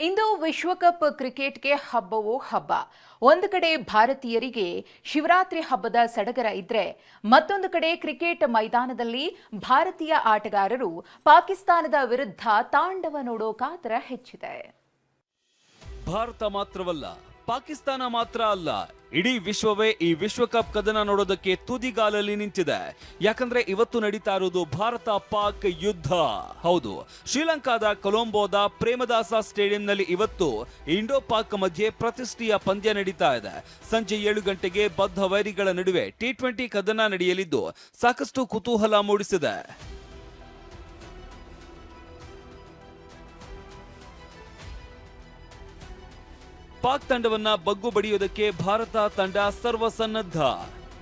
ಇಂದು ವಿಶ್ವಕಪ್ ಕ್ರಿಕೆಟ್ಗೆ ಹಬ್ಬವೋ ಹಬ್ಬ. ಒಂದು ಕಡೆ ಭಾರತೀಯರಿಗೆ ಶಿವರಾತ್ರಿ ಹಬ್ಬದ ಸಡಗರ ಇದ್ರೆ, ಮತ್ತೊಂದು ಕಡೆ ಕ್ರಿಕೆಟ್ ಮೈದಾನದಲ್ಲಿ ಭಾರತೀಯ ಆಟಗಾರರು ಪಾಕಿಸ್ತಾನದ ವಿರುದ್ಧ ತಾಂಡವ ನೋಡೋ ಕಾತರ ಹೆಚ್ಚಿದೆ. ಭಾರತ ಮಾತ್ರವಲ್ಲ, ಪಾಕಿಸ್ತಾನ ಮಾತ್ರ ಅಲ್ಲ, ಇಡೀ ವಿಶ್ವವೇ ಈ ವಿಶ್ವಕಪ್ ಕದನ ನೋಡೋದಕ್ಕೆ ತುದಿಗಾಲಲ್ಲಿ ನಿಂತಿದೆ. ಯಾಕಂದ್ರೆ ಇವತ್ತು ನಡೀತಾ ಇರೋದು ಭಾರತ ಪಾಕ್ ಯುದ್ಧ. ಹೌದು, ಶ್ರೀಲಂಕಾದ ಕೊಲಂಬೋದ ಪ್ರೇಮದಾಸ ಸ್ಟೇಡಿಯಂನಲ್ಲಿ ಇವತ್ತು ಇಂಡೋ ಪಾಕ್ ಮಧ್ಯೆ ಪ್ರತಿಷ್ಠೆಯ ಪಂದ್ಯ ನಡೀತಾ ಇದೆ. ಸಂಜೆ 7 ಗಂಟೆಗೆ ಬದ್ಧ ವೈರಿಗಳ ನಡುವೆ T20 ಕದನ ನಡೆಯಲಿದ್ದು ಸಾಕಷ್ಟು ಕುತೂಹಲ ಮೂಡಿಸಿದೆ. ಪಾಕ್ ತಂಡವನ್ನ ಬಗ್ಗು ಬಡಿಯೋದಕ್ಕೆ ಭಾರತ ತಂಡ ಸರ್ವಸನ್ನದ್ಧ.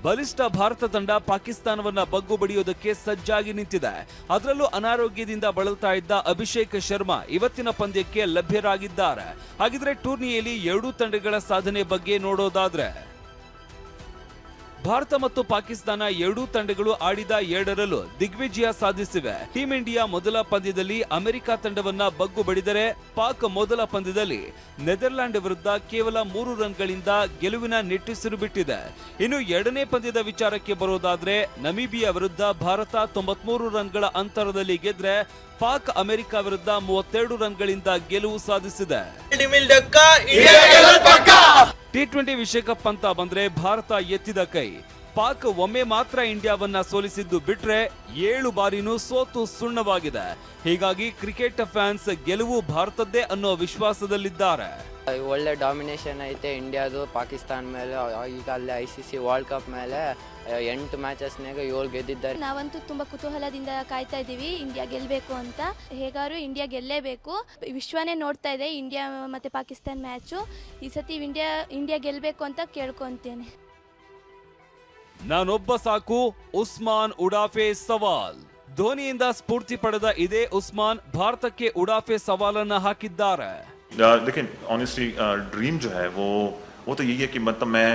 ಬಲಿಷ್ಠ ಭಾರತ ತಂಡ ಪಾಕಿಸ್ತಾನವನ್ನ ಬಗ್ಗು ಬಡಿಯೋದಕ್ಕೆ ಸಜ್ಜಾಗಿ ನಿಂತಿದೆ. ಅದರಲ್ಲೂ ಅನಾರೋಗ್ಯದಿಂದ ಬಳಲ್ತಾ ಇದ್ದ ಅಭಿಷೇಕ್ ಶರ್ಮಾ ಇವತ್ತಿನ ಪಂದ್ಯಕ್ಕೆ ಲಭ್ಯರಾಗಿದ್ದಾರೆ. ಹಾಗಿದ್ರೆ ಟೂರ್ನಿಯಲ್ಲಿ ಎರಡೂ ತಂಡಗಳ ಸಾಧನೆ ಬಗ್ಗೆ ನೋಡೋದಾದ್ರೆ, ಭಾರತ ಮತ್ತು ಪಾಕಿಸ್ತಾನ ಎರಡೂ ತಂಡಗಳು ಆಡಿದ 2ರಲ್ಲೂ ದಿಗ್ವಿಜಯ ಸಾಧಿಸಿವೆ. ಟೀಂ ಇಂಡಿಯಾ ಮೊದಲ ಪಂದ್ಯದಲ್ಲಿ ಅಮೆರಿಕ ತಂಡವನ್ನ ಬಗ್ಗು ಬಡಿದರೆ, ಪಾಕ್ ಮೊದಲ ಪಂದ್ಯದಲ್ಲಿ ನೆದರ್ಲ್ಯಾಂಡ್ ವಿರುದ್ಧ ಕೇವಲ 3 ರನ್ಗಳಿಂದ ಗೆಲುವಿನ ನಿಟ್ಟುಸಿರು ಬಿಟ್ಟಿದೆ. ಇನ್ನು ಎರಡನೇ ಪಂದ್ಯದ ವಿಚಾರಕ್ಕೆ ಬರೋದಾದ್ರೆ, ನಮೀಬಿಯಾ ವಿರುದ್ಧ ಭಾರತ 93 ರನ್ಗಳ ಅಂತರದಲ್ಲಿ ಗೆದ್ರೆ, ಪಾಕ್ ಅಮೆರಿಕ ವಿರುದ್ಧ 32 ರನ್ಗಳಿಂದ ಗೆಲುವು ಸಾಧಿಸಿದೆ. T20 ವಿಶ್ವಕಪ್ ಅಂತ ಬಂದ್ರೆ ಭಾರತ ಎತ್ತಿದ ಕೈ. ಪಾಕ್ ಒಮ್ಮೆ ಮಾತ್ರ ಇಂಡಿಯಾವನ್ನ ಸೋಲಿಸಿದ್ದು ಬಿಟ್ರೆ 7 ಬಾರಿನೂ ಸೋತು ಸುಣ್ಣವಾಗಿದೆ. ಹೀಗಾಗಿ ಕ್ರಿಕೆಟ್ ಫ್ಯಾನ್ಸ್ ಗೆಲುವು ಭಾರತದ್ದೇ ಅನ್ನೋ ವಿಶ್ವಾಸದಲ್ಲಿದ್ದಾರೆ. ಒಳ್ಳೆ ಡಾಮಿನೇಷನ್ ಐತೆ ಇಂಡಿಯಾದು ಪಾಕಿಸ್ತಾನ ಮೇಲೆ. ಈಗ ಅಲ್ಲಿ ICC ವರ್ಲ್ಡ್ ಕಪ್ ಮೇಲೆ 8 ಮ್ಯಾಚಸ್ನಾಗ 7 ಗೆದ್ದಿದ್ದಾರೆ. ನಾವಂತೂ ತುಂಬಾ ಕುತೂಹಲದಿಂದ ಕಾಯ್ತಾ ಇದೀವಿ ಇಂಡಿಯಾ ಗೆಲ್ಲಬೇಕು ಅಂತ. ಹೇಗಾರು ಇಂಡಿಯಾ ಗೆಲ್ಲೇಬೇಕು. ವಿಶ್ವನೇ ನೋಡ್ತಾ ಇದೆ ಇಂಡಿಯಾ ಮತ್ತೆ ಪಾಕಿಸ್ತಾನ ಮ್ಯಾಚು. ಈ ಸತಿ ಇಂಡಿಯಾ ಗೆಲ್ಲಬೇಕು ಅಂತ ಕೇಳ್ಕೊಂತೇನೆ. ನಾನೊಬ್ಬ ಸಾಕು, ಉಸ್ಮಾನ್ ಉಡಾಫೆ ಸವಾಲ್. ಧೋನಿಯಿಂದ ಸ್ಫೂರ್ತಿ ಪಡೆದ ಇದೇ ಉಸ್ಮಾನ್ ಭಾರತಕ್ಕೆ ಉಡಾಫೆ ಸವಾಲನ್ನ ಹಾಕಿದ್ದಾರೆ. लेकिन ऑनेस्टली ड्रीम जो है वो तो यही है कि मतलब मैं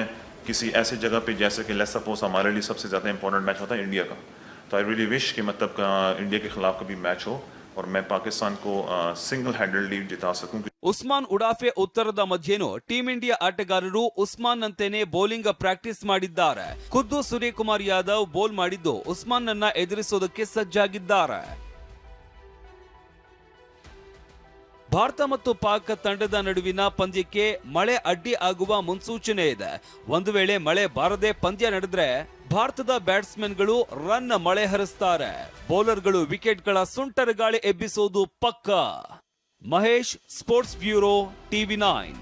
किसी ऐसे जगह पे, जैसे कि लेट्स सपोज हमारे लिए सबसे ज़्यादा इंपॉर्टेंट मैच होता है इंडिया का, तो आई रियली विश कि मतलब इंडिया के खिलाफ कभी मैच हो और मैं पाकिस्तान को सिंगल हैंडेडली जिता सकूं. ಉಸ್ಮಾನ್ ಉಡಾಫೆ ಉತ್ತರದ ಮಧ್ಯೆನೂ ಟೀಂ ಇಂಡಿಯಾ ಆಟಗಾರರು ಉಸ್ಮಾನ್ ಅಂತೆಯೇ ಬೌಲಿಂಗ್ ಪ್ರಾಕ್ಟೀಸ್ ಮಾಡಿದ್ದಾರೆ. ಖುದ್ದು ಸೂರ್ಯಕುಮಾರ್ ಯಾದವ್ ಬೌಲ್ ಮಾಡಿದ್ದು ಉಸ್ಮಾನ್ ನನ್ನ ಎದುರಿಸೋದಕ್ಕೆ ಸಜ್ಜಾಗಿದ್ದಾರೆ. ಭಾರತ ಮತ್ತು ಪಾಕ್ ತಂಡದ ನಡುವಿನ ಪಂದ್ಯಕ್ಕೆ ಮಳೆ ಅಡ್ಡಿ ಆಗುವ ಮುನ್ಸೂಚನೆ ಇದೆ. ಒಂದು ವೇಳೆ ಮಳೆ ಬಾರದೆ ಪಂದ್ಯ ನಡೆದ್ರೆ ಭಾರತದ ಬ್ಯಾಟ್ಸ್ಮನ್ಗಳು ರನ್ ಮಳೆ ಹರಿಸ್ತಾರೆ. ಬೌಲರ್ಗಳು ವಿಕೆಟ್ಗಳ ಸುಂಟರ ಗಾಳಿ ಎಬ್ಬಿಸೋದು ಪಕ್ಕಾ. Mahesh, sports bureau, TV9.